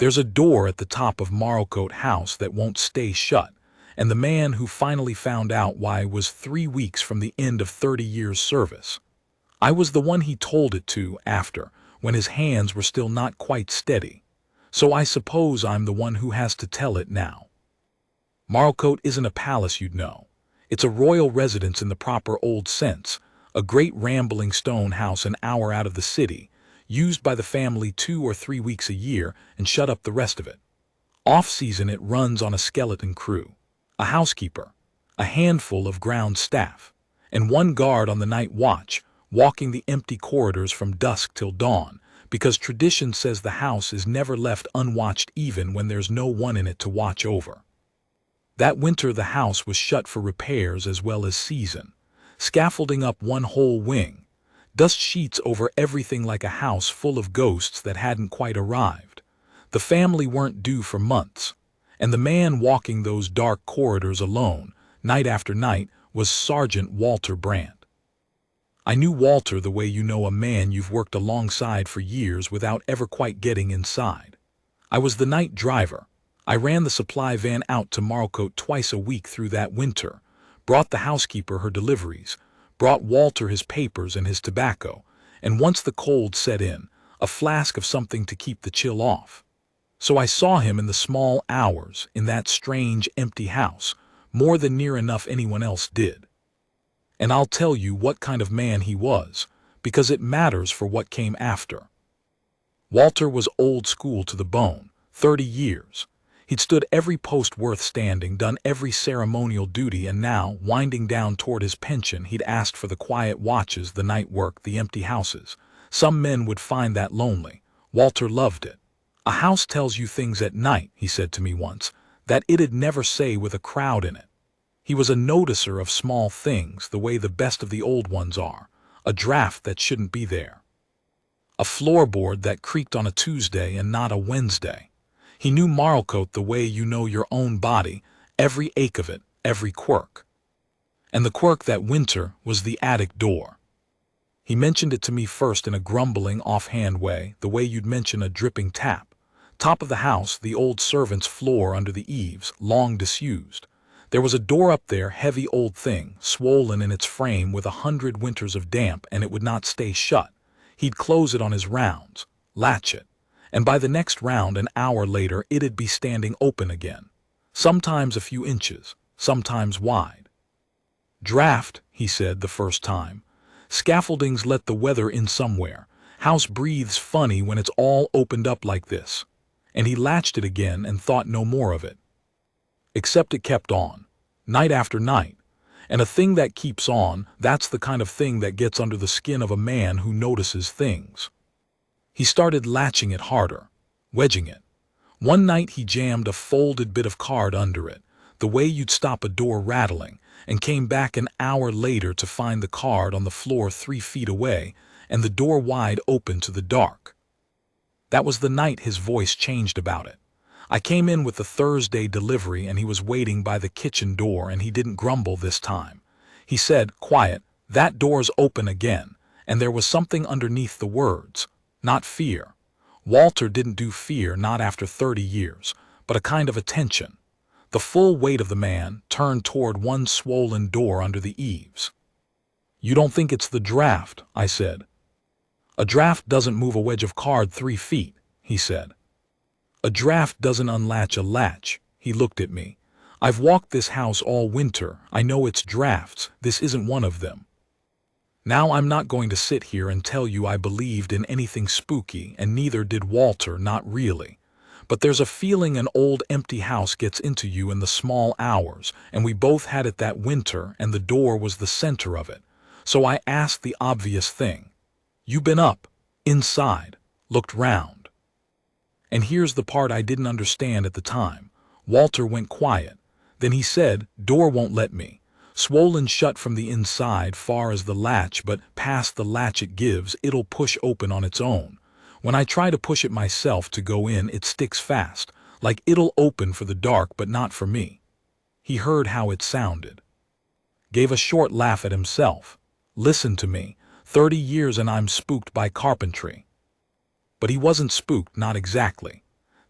There's a door at the top of Marlcote House that won't stay shut, and the man who finally found out why was 3 weeks from the end of 30 years' service. I was the one he told it to after, when his hands were still not quite steady. So I suppose I'm the one who has to tell it now. Marlcote isn't a palace, you'd know. It's a royal residence in the proper old sense, a great rambling stone house an hour out of the city, used by the family 2 or 3 weeks a year and shut up the rest of it. Off-season it runs on a skeleton crew, a housekeeper, a handful of ground staff, and one guard on the night watch, walking the empty corridors from dusk till dawn, because tradition says the house is never left unwatched even when there's no one in it to watch over. That winter the house was shut for repairs as well as season, scaffolding up one whole wing, dust sheets over everything like a house full of ghosts that hadn't quite arrived. The family weren't due for months, and the man walking those dark corridors alone, night after night, was Sergeant Walter Brandt. I knew Walter the way you know a man you've worked alongside for years without ever quite getting inside. I was the night driver. I ran the supply van out to Marlcote twice a week through that winter, brought the housekeeper her deliveries, brought Walter his papers and his tobacco, and once the cold set in, a flask of something to keep the chill off. So I saw him in the small hours in that strange empty house, more than near enough anyone else did. And I'll tell you what kind of man he was, because it matters for what came after. Walter was old school to the bone, 30 years. He'd stood every post worth standing, done every ceremonial duty, and now, winding down toward his pension, he'd asked for the quiet watches, the night work, the empty houses. Some men would find that lonely. Walter loved it. A house tells you things at night, he said to me once, that it'd never say with a crowd in it. He was a noticer of small things, the way the best of the old ones are. A draft that shouldn't be there. A floorboard that creaked on a Tuesday and not a Wednesday. He knew Marlcote the way you know your own body, every ache of it, every quirk. And the quirk that winter was the attic door. He mentioned it to me first in a grumbling, offhand way, the way you'd mention a dripping tap. Top of the house, the old servants' floor under the eaves, long disused. There was a door up there, heavy old thing, swollen in its frame with 100 winters of damp, and it would not stay shut. He'd close it on his rounds, latch it, and by the next round, an hour later, it'd be standing open again. Sometimes a few inches, sometimes wide. Draft, he said the first time. Scaffoldings let the weather in somewhere. House breathes funny when it's all opened up like this. And he latched it again and thought no more of it. Except it kept on, night after night. And a thing that keeps on, that's the kind of thing that gets under the skin of a man who notices things. He started latching it harder, wedging it. One night he jammed a folded bit of card under it, the way you'd stop a door rattling, and came back an hour later to find the card on the floor 3 feet away and the door wide open to the dark. That was the night his voice changed about it. I came in with the Thursday delivery and he was waiting by the kitchen door, and he didn't grumble this time. He said, quiet, "That door's open again," and there was something underneath the words. Not fear. Walter didn't do fear, not after 30 years, but a kind of attention. The full weight of the man turned toward one swollen door under the eaves. "You don't think it's the draft?" I said. "A draft doesn't move a wedge of card 3 feet, he said. "A draft doesn't unlatch a latch." He looked at me. "I've walked this house all winter. I know it's drafts. This isn't one of them." Now I'm not going to sit here and tell you I believed in anything spooky, and neither did Walter, not really. But there's a feeling an old empty house gets into you in the small hours, and we both had it that winter, and the door was the center of it. So I asked the obvious thing. "You been up, inside, looked round?" And here's the part I didn't understand at the time. Walter went quiet. Then he said, "Door won't let me. Swollen shut from the inside far as the latch, but past the latch it gives, it'll push open on its own. When I try to push it myself to go in, it sticks fast, like it'll open for the dark but not for me." He heard how it sounded. Gave a short laugh at himself. "Listen to me, 30 years and I'm spooked by carpentry." But he wasn't spooked, not exactly.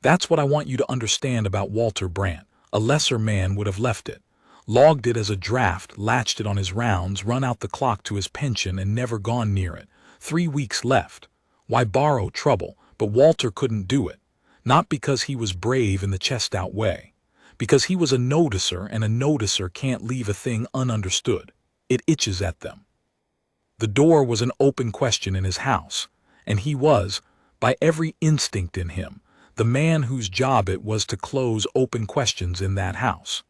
That's what I want you to understand about Walter Brandt. A lesser man would have left it, logged it as a draft, latched it on his rounds, run out the clock to his pension and never gone near it. 3 weeks left. Why borrow trouble? But Walter couldn't do it. Not because he was brave in the chest-out way. Because he was a noticer, and a noticer can't leave a thing ununderstood. It itches at them. The door was an open question in his house, and he was, by every instinct in him, the man whose job it was to close open questions in that house.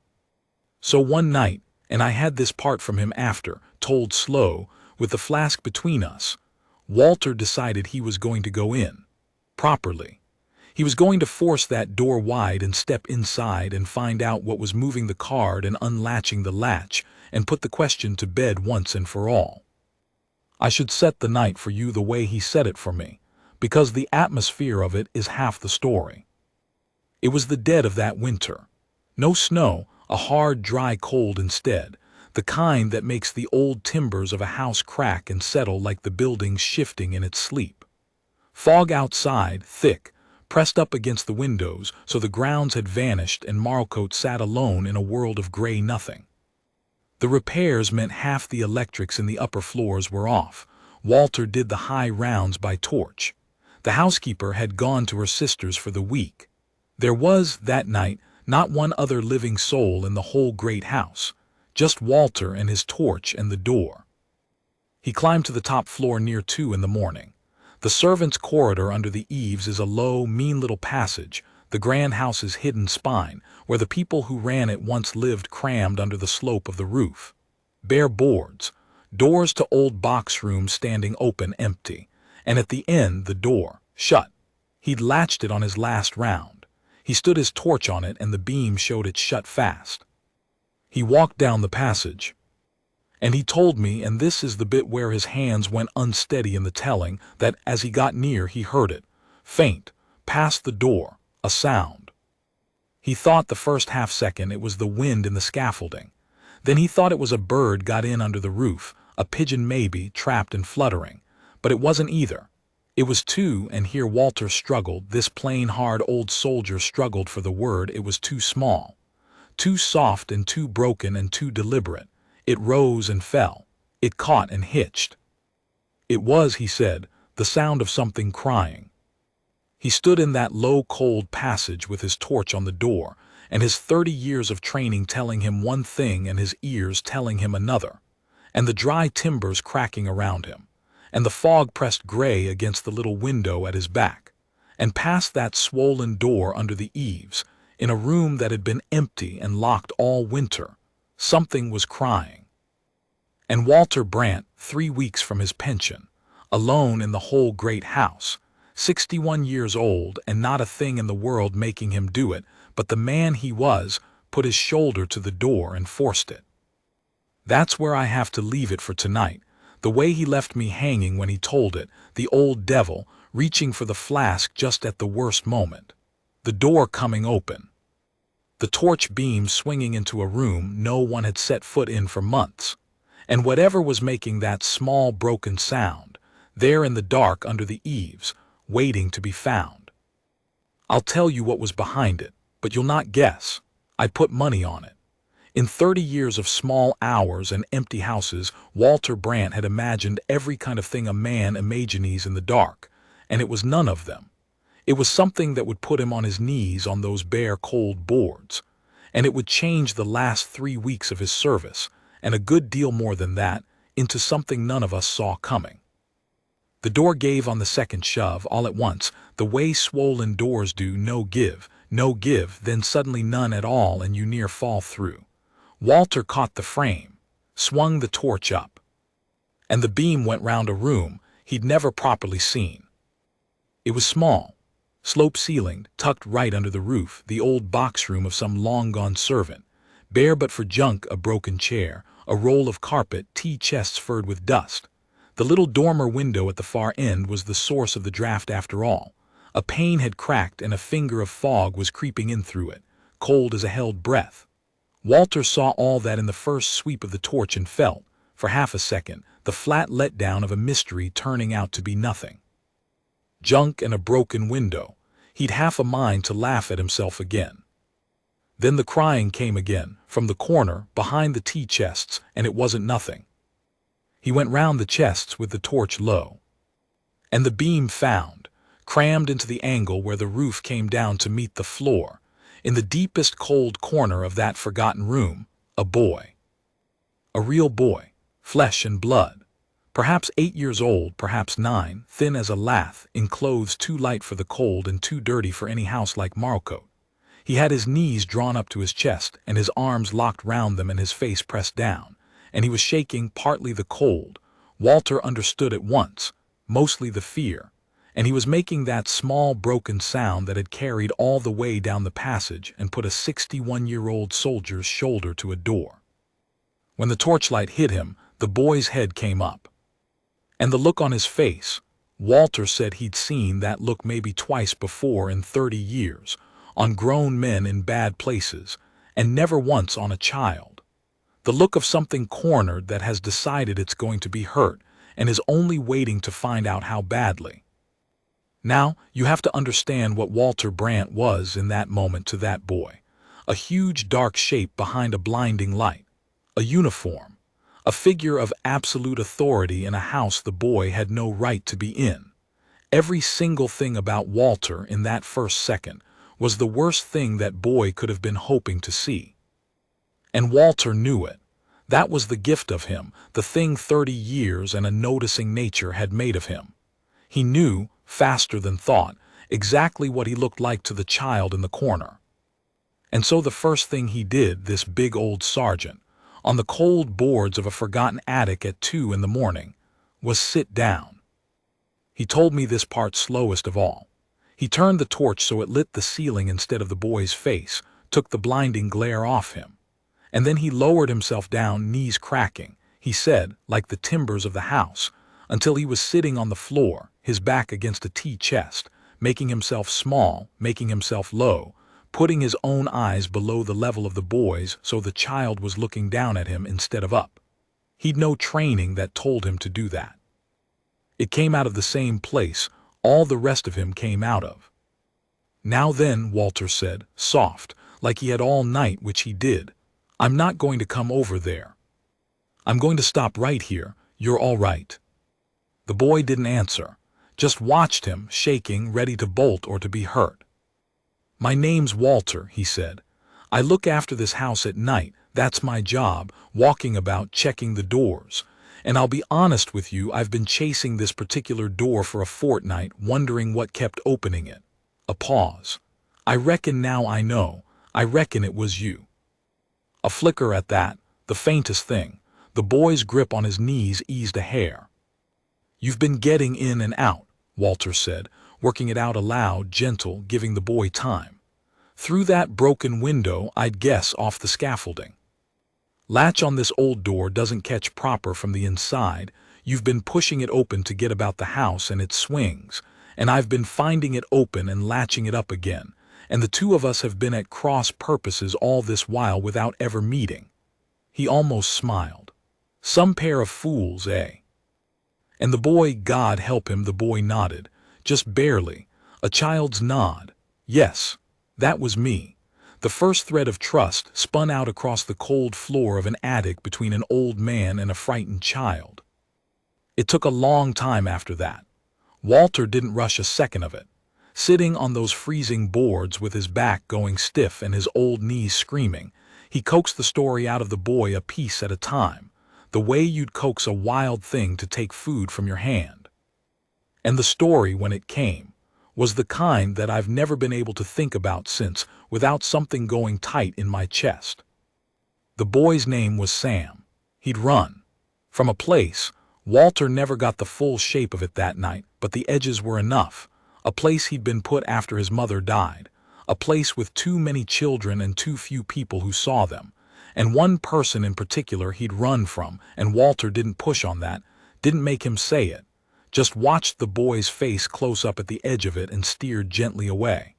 So one night, and I had this part from him after, told slow, with the flask between us, Walter decided he was going to go in. Properly. He was going to force that door wide and step inside and find out what was moving the card and unlatching the latch and put the question to bed once and for all. I should set the night for you the way he set it for me, because the atmosphere of it is half the story. It was the dead of that winter. No snow, a hard, dry cold instead, the kind that makes the old timbers of a house crack and settle like the building's shifting in its sleep. Fog outside, thick, pressed up against the windows so the grounds had vanished and Marlcote sat alone in a world of gray nothing. The repairs meant half the electrics in the upper floors were off. Walter did the high rounds by torch. The housekeeper had gone to her sister's for the week. There was, that night, not one other living soul in the whole great house, just Walter and his torch and the door. He climbed to the top floor near 2 in the morning. The servants' corridor under the eaves is a low, mean little passage, the grand house's hidden spine, where the people who ran it once lived crammed under the slope of the roof. Bare boards, doors to old box rooms standing open empty, and at the end the door, shut. He'd latched it on his last round. He stood his torch on it and the beam showed it shut fast. He walked down the passage. And he told me, and this is the bit where his hands went unsteady in the telling, that as he got near he heard it, faint, past the door, a sound. He thought the first half-second it was the wind in the scaffolding. Then he thought it was a bird got in under the roof, a pigeon maybe, trapped and fluttering. But it wasn't either. It was too, and here Walter struggled, this plain hard old soldier struggled for the word, it was too small. Too soft and too broken and too deliberate. It rose and fell. It caught and hitched. It was, he said, the sound of something crying. He stood in that low, cold passage with his torch on the door, and his 30 years of training telling him one thing and his ears telling him another, and the dry timbers cracking around him, and the fog pressed gray against the little window at his back, and past that swollen door under the eaves, in a room that had been empty and locked all winter, something was crying. And Walter Brandt, 3 weeks from his pension, alone in the whole great house, 61 years old and not a thing in the world making him do it, but the man he was, put his shoulder to the door and forced it. That's where I have to leave it for tonight, the way he left me hanging when he told it, the old devil, reaching for the flask just at the worst moment. The door coming open. The torch beam swinging into a room no one had set foot in for months. And whatever was making that small broken sound, there in the dark under the eaves, waiting to be found. I'll tell you what was behind it, but you'll not guess. I put money on it. In 30 years of small hours and empty houses, Walter Brandt had imagined every kind of thing a man imagines in the dark, and it was none of them. It was something that would put him on his knees on those bare, cold boards, and it would change the last 3 weeks of his service, and a good deal more than that, into something none of us saw coming. The door gave on the second shove, all at once, the way swollen doors do, no give, then suddenly none at all, and you near fall through. Walter caught the frame, swung the torch up, and the beam went round a room he'd never properly seen. It was small, slope-ceilinged, tucked right under the roof, the old box room of some long-gone servant, bare but for junk, a broken chair, a roll of carpet, tea chests furred with dust. The little dormer window at the far end was the source of the draft after all. A pane had cracked and a finger of fog was creeping in through it, cold as a held breath. Walter saw all that in the first sweep of the torch and felt, for half a second, the flat letdown of a mystery turning out to be nothing. Junk and a broken window. He'd half a mind to laugh at himself again. Then the crying came again, from the corner, behind the tea chests, and it wasn't nothing. He went round the chests with the torch low. And the beam found, crammed into the angle where the roof came down to meet the floor, in the deepest cold corner of that forgotten room, a boy. A real boy, flesh and blood. Perhaps 8 years old, perhaps 9, thin as a lath, in clothes too light for the cold and too dirty for any house like Marlcote. He had his knees drawn up to his chest, and his arms locked round them and his face pressed down, and he was shaking partly the cold. Walter understood at once, mostly the fear, and he was making that small broken sound that had carried all the way down the passage and put a 61-year-old soldier's shoulder to a door. When the torchlight hit him, the boy's head came up. And the look on his face, Walter said he'd seen that look maybe twice before in 30 years, on grown men in bad places, and never once on a child. The look of something cornered that has decided it's going to be hurt, and is only waiting to find out how badly. Now, you have to understand what Walter Brandt was in that moment to that boy. A huge dark shape behind a blinding light. A uniform. A figure of absolute authority in a house the boy had no right to be in. Every single thing about Walter in that first second was the worst thing that boy could have been hoping to see. And Walter knew it. That was the gift of him, the thing 30 years and a noticing nature had made of him. He knew, faster than thought, exactly what he looked like to the child in the corner. And so the first thing he did, this big old sergeant, on the cold boards of a forgotten attic at 2 in the morning, was sit down. He told me this part slowest of all. He turned the torch so it lit the ceiling instead of the boy's face, took the blinding glare off him. And then he lowered himself down, knees cracking, he said, like the timbers of the house, until he was sitting on the floor, his back against a tea chest, making himself small, making himself low, putting his own eyes below the level of the boy's so the child was looking down at him instead of up. He'd no training that told him to do that. It came out of the same place all the rest of him came out of. Now then, Walter said, soft, like he had all night, which he did, I'm not going to come over there. I'm going to stop right here. You're all right. The boy didn't answer, just watched him, shaking, ready to bolt or to be hurt. My name's Walter, he said. I look after this house at night. That's my job, walking about, checking the doors. And I'll be honest with you, I've been chasing this particular door for a fortnight, wondering what kept opening it. A pause. I reckon now I know. I reckon it was you. A flicker at that, the faintest thing. The boy's grip on his knees eased a hair. You've been getting in and out, Walter said, working it out aloud, gentle, giving the boy time. Through that broken window, I'd guess off the scaffolding. Latch on this old door doesn't catch proper from the inside. You've been pushing it open to get about the house and it swings, and I've been finding it open and latching it up again, and the two of us have been at cross purposes all this while without ever meeting. He almost smiled. Some pair of fools, eh? And the boy, God help him, the boy nodded, just barely, a child's nod. Yes, that was me. The first thread of trust spun out across the cold floor of an attic between an old man and a frightened child. It took a long time after that. Walter didn't rush a second of it. Sitting on those freezing boards with his back going stiff and his old knees screaming, he coaxed the story out of the boy a piece at a time, the way you'd coax a wild thing to take food from your hand. And the story, when it came, was the kind that I've never been able to think about since without something going tight in my chest. The boy's name was Sam. He'd run. From a place, Walter never got the full shape of it that night, but the edges were enough. A place he'd been put after his mother died. A place with too many children and too few people who saw them. And one person in particular he'd run from, and Walter didn't push on that, didn't make him say it. Just watched the boy's face close up at the edge of it and steered gently away.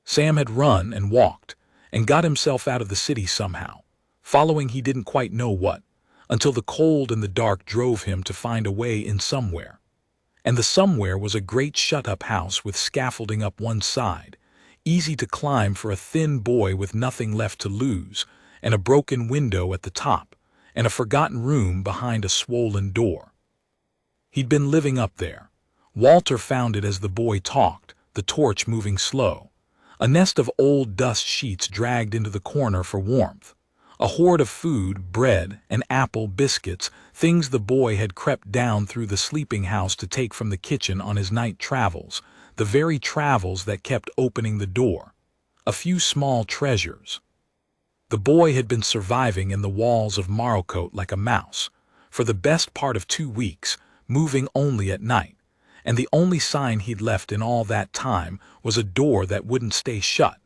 Sam had run and walked, and got himself out of the city somehow, following he didn't quite know what, until the cold and the dark drove him to find a way in somewhere. and the somewhere was a great shut-up house with scaffolding up one side, easy to climb for a thin boy with nothing left to lose, and a broken window at the top, and a forgotten room behind a swollen door. He'd been living up there. Walter found it as the boy talked, the torch moving slow. A nest of old dust sheets dragged into the corner for warmth. A hoard of food, bread, and apple biscuits, things the boy had crept down through the sleeping house to take from the kitchen on his night travels, the very travels that kept opening the door. A few small treasures. The boy had been surviving in the walls of Marlcote like a mouse, for the best part of 2 weeks, moving only at night, and the only sign he'd left in all that time was a door that wouldn't stay shut.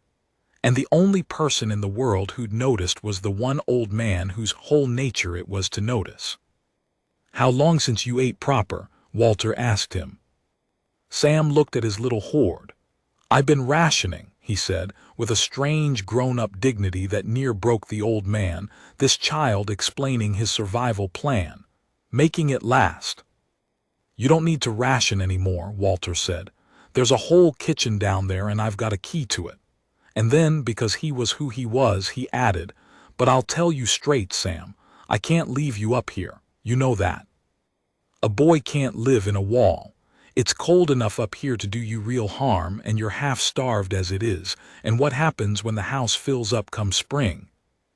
And the only person in the world who'd noticed was the one old man whose whole nature it was to notice. "How long since you ate proper?" Walter asked him. Sam looked at his little hoard. "I've been rationing," he said, with a strange grown-up dignity that near broke the old man, this child explaining his survival plan, making it last. "You don't need to ration anymore," Walter said. "There's a whole kitchen down there and I've got a key to it." And then, because he was who he was, he added, "But I'll tell you straight, Sam, I can't leave you up here, you know that. A boy can't live in a wall. It's cold enough up here to do you real harm, and you're half-starved as it is, and what happens when the house fills up come spring?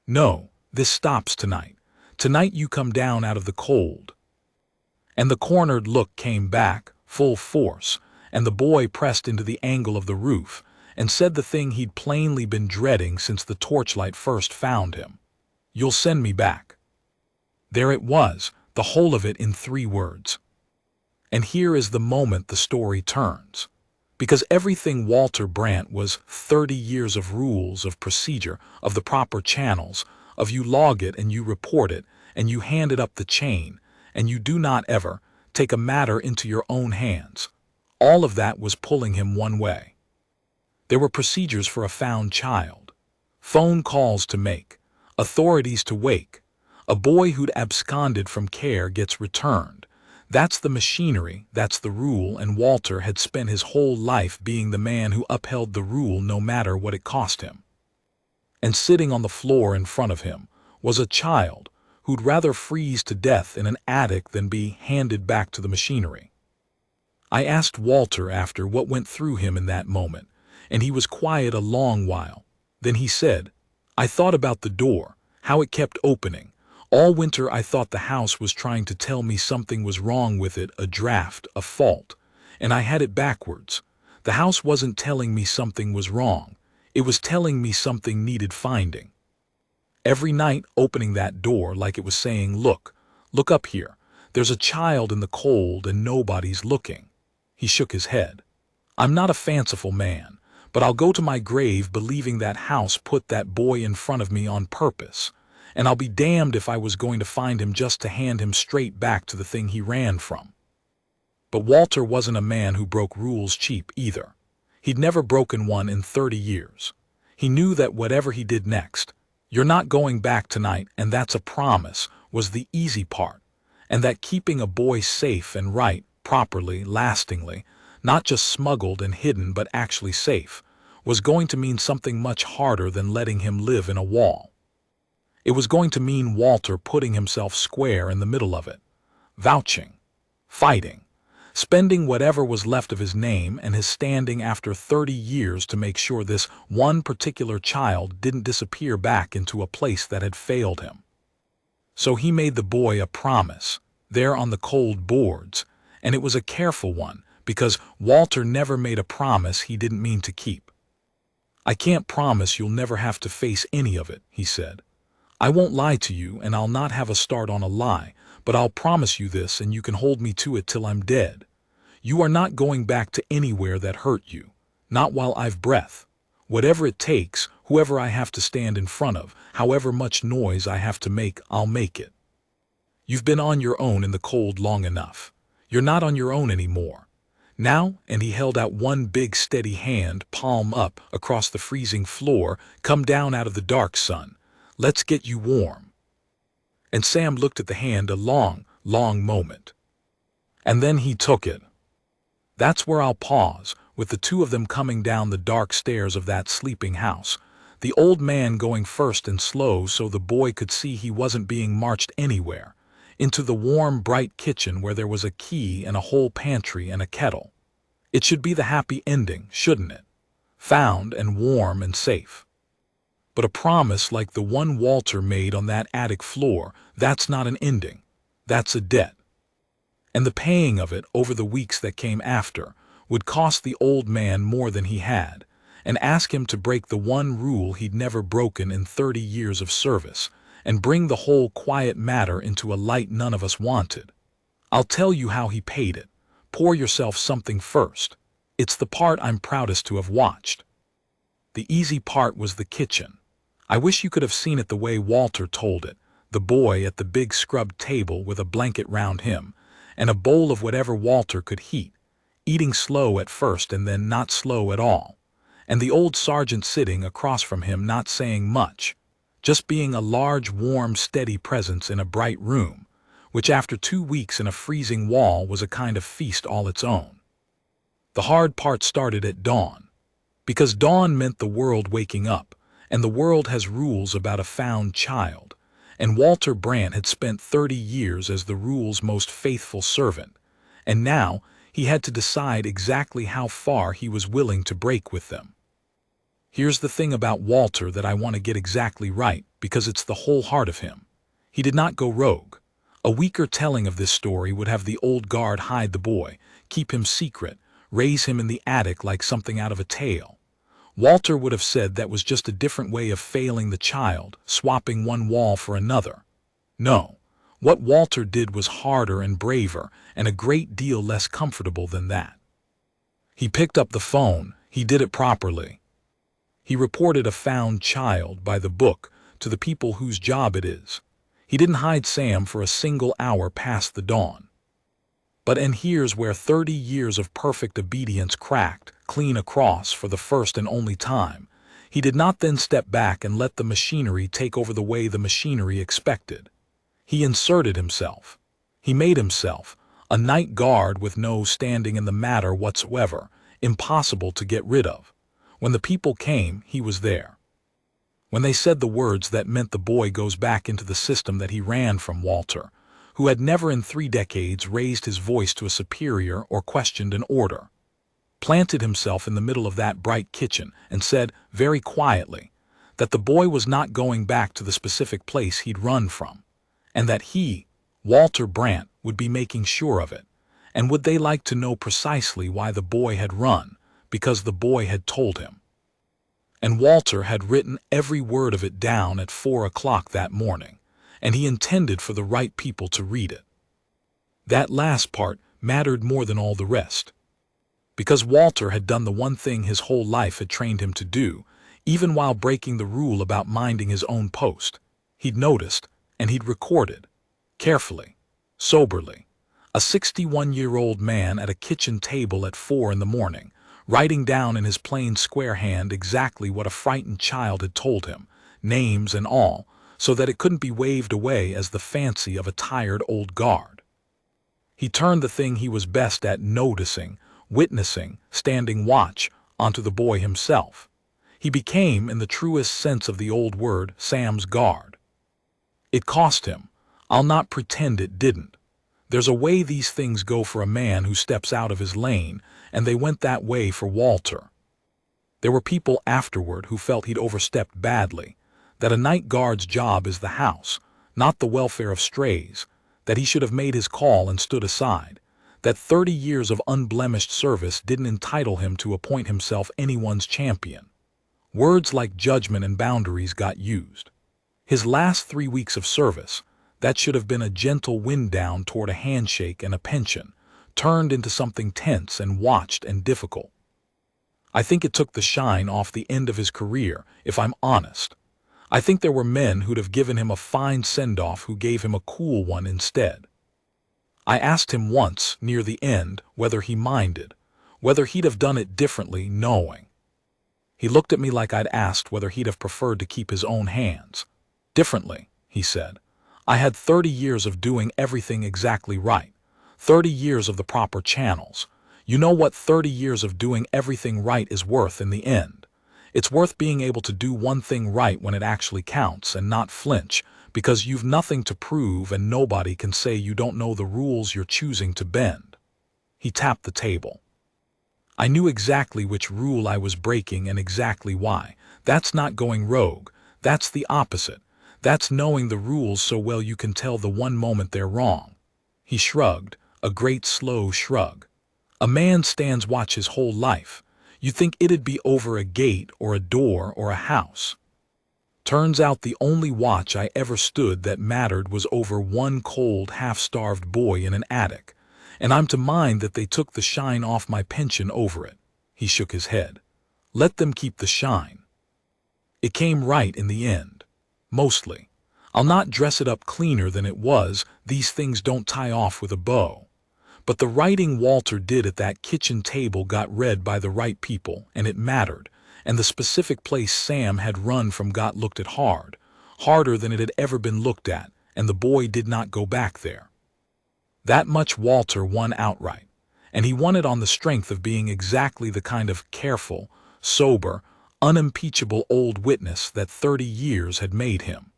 No, this stops tonight. Tonight you come down out of the cold." And the cornered look came back, full force, and the boy pressed into the angle of the roof, and said the thing he'd plainly been dreading since the torchlight first found him. "You'll send me back." There it was, the whole of it in 3 words. And here is the moment the story turns. Because everything Walter Brandt was 30 years of rules, of procedure, of the proper channels, of you log it and you report it, and you hand it up the chain, and you do not ever take a matter into your own hands. All of that was pulling him one way. There were procedures for a found child, phone calls to make, authorities to wake. A boy who'd absconded from care gets returned. That's the machinery, that's the rule, and Walter had spent his whole life being the man who upheld the rule no matter what it cost him. And sitting on the floor in front of him was a child who'd rather freeze to death in an attic than be handed back to the machinery. I asked Walter after what went through him in that moment, and he was quiet a long while. Then he said, "I thought about the door, how it kept opening. All winter I thought the house was trying to tell me something was wrong with it, a draft, a fault. And I had it backwards. The house wasn't telling me something was wrong. It was telling me something needed finding. Every night opening that door like it was saying, look up here. There's a child in the cold and nobody's looking." He shook his head. "I'm not a fanciful man, but I'll go to my grave believing that house put that boy in front of me on purpose, and I'll be damned if I was going to find him just to hand him straight back to the thing he ran from." But Walter wasn't a man who broke rules cheap either. He'd never broken one in 30 years. He knew that whatever he did next, "You're not going back tonight, and that's a promise," was the easy part, and that keeping a boy safe and right, properly, lastingly, not just smuggled and hidden but actually safe, was going to mean something much harder than letting him live in a wall. It was going to mean Walter putting himself square in the middle of it, vouching, fighting, spending whatever was left of his name and his standing after 30 years to make sure this one particular child didn't disappear back into a place that had failed him. So he made the boy a promise, there on the cold boards, and it was a careful one, because Walter never made a promise he didn't mean to keep. "I can't promise you'll never have to face any of it," he said. "I won't lie to you, and I'll not have a start on a lie, but I'll promise you this, and you can hold me to it till I'm dead. You are not going back to anywhere that hurt you, not while I've breath. Whatever it takes, whoever I have to stand in front of, however much noise I have to make, I'll make it. You've been on your own in the cold long enough. You're not on your own anymore. Now," and he held out one big steady hand, palm up, across the freezing floor, "come down out of the dark, son. Let's get you warm." And Sam looked at the hand a long, long moment. And then he took it. That's where I'll pause, with the two of them coming down the dark stairs of that sleeping house, the old man going first and slow so the boy could see he wasn't being marched anywhere, into the warm, bright kitchen where there was a key and a whole pantry and a kettle. It should be the happy ending, shouldn't it? Found and warm and safe. But a promise like the one Walter made on that attic floor, that's not an ending. That's a debt. And the paying of it over the weeks that came after would cost the old man more than he had, and ask him to break the one rule he'd never broken in 30 years of service, and bring the whole quiet matter into a light none of us wanted. I'll tell you how he paid it. Pour yourself something first. It's the part I'm proudest to have watched. The easy part was the kitchen. I wish you could have seen it the way Walter told it, the boy at the big scrubbed table with a blanket round him, and a bowl of whatever Walter could heat, eating slow at first and then not slow at all, and the old sergeant sitting across from him not saying much, just being a large, warm, steady presence in a bright room, which after 2 weeks in a freezing wall was a kind of feast all its own. The hard part started at dawn, because dawn meant the world waking up, and the world has rules about a found child, and Walter Brandt had spent 30 years as the rule's most faithful servant, and now he had to decide exactly how far he was willing to break with them. Here's the thing about Walter that I want to get exactly right, because it's the whole heart of him. He did not go rogue. A weaker telling of this story would have the old guard hide the boy, keep him secret, raise him in the attic like something out of a tale. Walter would have said that was just a different way of failing the child, swapping one wall for another. No, what Walter did was harder and braver and a great deal less comfortable than that. He picked up the phone. He did it properly. He reported a found child by the book to the people whose job it is. He didn't hide Sam for a single hour past the dawn. And here's where 30 years of perfect obedience cracked clean across for the first and only time. He did not then step back and let the machinery take over the way the machinery expected. He inserted himself. He made himself a night guard with no standing in the matter whatsoever, impossible to get rid of. When the people came, he was there. When they said the words that meant the boy goes back into the system that he ran from, Walter, who had never in 3 decades raised his voice to a superior or questioned an order, planted himself in the middle of that bright kitchen and said, very quietly, that the boy was not going back to the specific place he'd run from, and that he, Walter Brandt, would be making sure of it. And would they like to know precisely why the boy had run? Because the boy had told him. And Walter had written every word of it down at 4 o'clock that morning, and he intended for the right people to read it. That last part mattered more than all the rest, because Walter had done the one thing his whole life had trained him to do, even while breaking the rule about minding his own post. He'd noticed, and he'd recorded, carefully, soberly, a 61-year-old man at a kitchen table at 4 in the morning, writing down in his plain square hand exactly what a frightened child had told him, names and all, so that it couldn't be waved away as the fancy of a tired old guard. He turned the thing he was best at noticing, witnessing, standing watch, onto the boy himself. He became, in the truest sense of the old word, Sam's guard. It cost him. I'll not pretend it didn't. There's a way these things go for a man who steps out of his lane, and they went that way for Walter. There were people afterward who felt he'd overstepped badly, that a night guard's job is the house, not the welfare of strays, that he should have made his call and stood aside, that 30 years of unblemished service didn't entitle him to appoint himself anyone's champion. Words like judgment and boundaries got used. His last 3 weeks of service, that should have been a gentle wind down toward a handshake and a pension, turned into something tense and watched and difficult. I think it took the shine off the end of his career, if I'm honest. I think there were men who'd have given him a fine send-off who gave him a cool one instead. I asked him once, near the end, whether he minded, whether he'd have done it differently, knowing. He looked at me like I'd asked whether he'd have preferred to keep his own hands. Differently, he said. I had 30 years of doing everything exactly right, 30 years of the proper channels. You know what 30 years of doing everything right is worth in the end. It's worth being able to do one thing right when it actually counts and not flinch, because you've nothing to prove and nobody can say you don't know the rules you're choosing to bend. He tapped the table. I knew exactly which rule I was breaking and exactly why. That's not going rogue. That's the opposite. That's knowing the rules so well you can tell the one moment they're wrong. He shrugged, a great slow shrug. A man stands watch his whole life. You think it'd be over a gate or a door or a house. Turns out the only watch I ever stood that mattered was over one cold, half-starved boy in an attic. And I'm to mind that they took the shine off my pension over it. He shook his head. Let them keep the shine. It came right in the end. Mostly. I'll not dress it up cleaner than it was, these things don't tie off with a bow. But the writing Walter did at that kitchen table got read by the right people, and it mattered, and the specific place Sam had run from got looked at hard, harder than it had ever been looked at, and the boy did not go back there. That much Walter won outright, and he won it on the strength of being exactly the kind of careful, sober, unimpeachable old witness that 30 years had made him.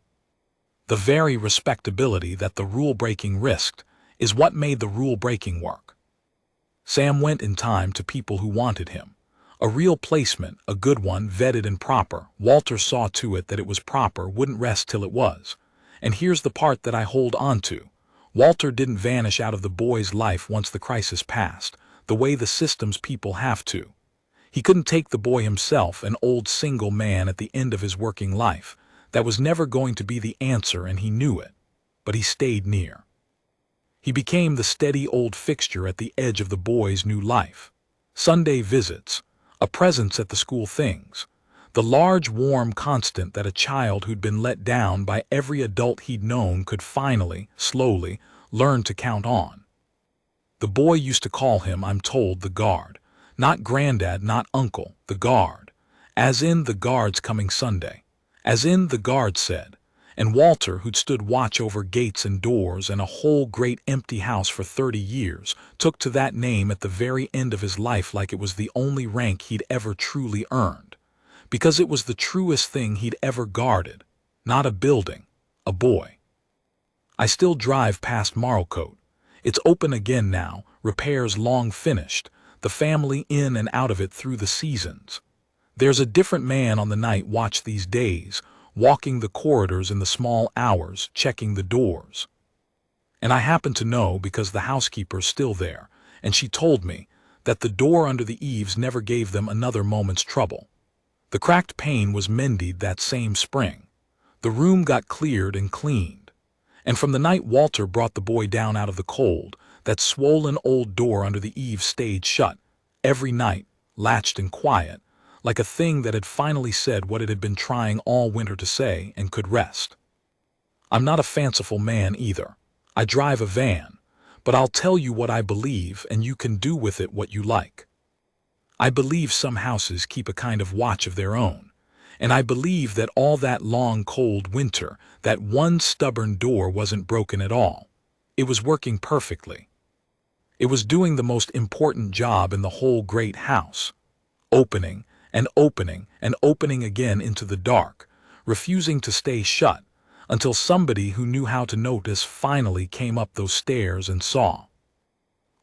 The very respectability that the rule-breaking risked is what made the rule-breaking work. Sam went in time to people who wanted him. A real placement, a good one, vetted and proper. Walter saw to it that it was proper, wouldn't rest till it was. And here's the part that I hold on to. Walter didn't vanish out of the boy's life once the crisis passed, the way the system's people have to. He couldn't take the boy himself, an old single man at the end of his working life. That was never going to be the answer, and he knew it. But he stayed near. He became the steady old fixture at the edge of the boy's new life. Sunday visits, a presence at the school things, the large warm constant that a child who'd been let down by every adult he'd known could finally, slowly, learn to count on. The boy used to call him, I'm told, the guard. Not granddad, not uncle, the guard. As in the guard's coming Sunday. As in the guard said. And Walter, who'd stood watch over gates and doors and a whole great empty house for 30 years, took to that name at the very end of his life like it was the only rank he'd ever truly earned. Because it was the truest thing he'd ever guarded. Not a building, a boy. I still drive past Marlcote. It's open again now, repairs long finished, the family in and out of it through the seasons. There's a different man on the night watch these days, walking the corridors in the small hours, checking the doors. And I happen to know because the housekeeper's still there, and she told me that the door under the eaves never gave them another moment's trouble. The cracked pane was mended that same spring. The room got cleared and cleaned. And from the night Walter brought the boy down out of the cold, that swollen old door under the eaves stayed shut, every night, latched and quiet, like a thing that had finally said what it had been trying all winter to say and could rest. I'm not a fanciful man either. I drive a van, but I'll tell you what I believe and you can do with it what you like. I believe some houses keep a kind of watch of their own, and I believe that all that long cold winter, that one stubborn door wasn't broken at all. It was working perfectly. It was doing the most important job in the whole great house, opening and opening and opening again into the dark, refusing to stay shut, until somebody who knew how to notice finally came up those stairs and saw.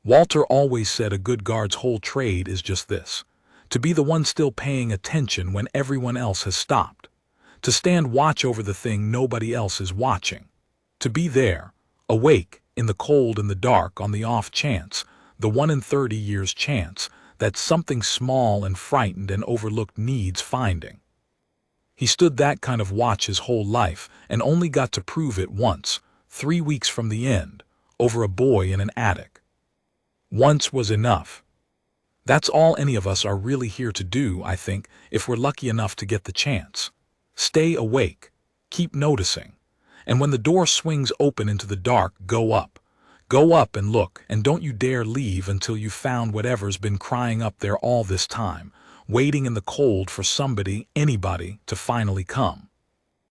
Walter always said a good guard's whole trade is just this, to be the one still paying attention when everyone else has stopped, to stand watch over the thing nobody else is watching, to be there, awake, in the cold and the dark on the off chance, the 1 in 30 years chance, that something small and frightened and overlooked needs finding. He stood that kind of watch his whole life and only got to prove it once, 3 weeks from the end, over a boy in an attic. Once was enough. That's all any of us are really here to do, I think, if we're lucky enough to get the chance. Stay awake. Keep noticing. And when the door swings open into the dark, go up. Go up and look, and don't you dare leave until you've found whatever's been crying up there all this time, waiting in the cold for somebody, anybody, to finally come.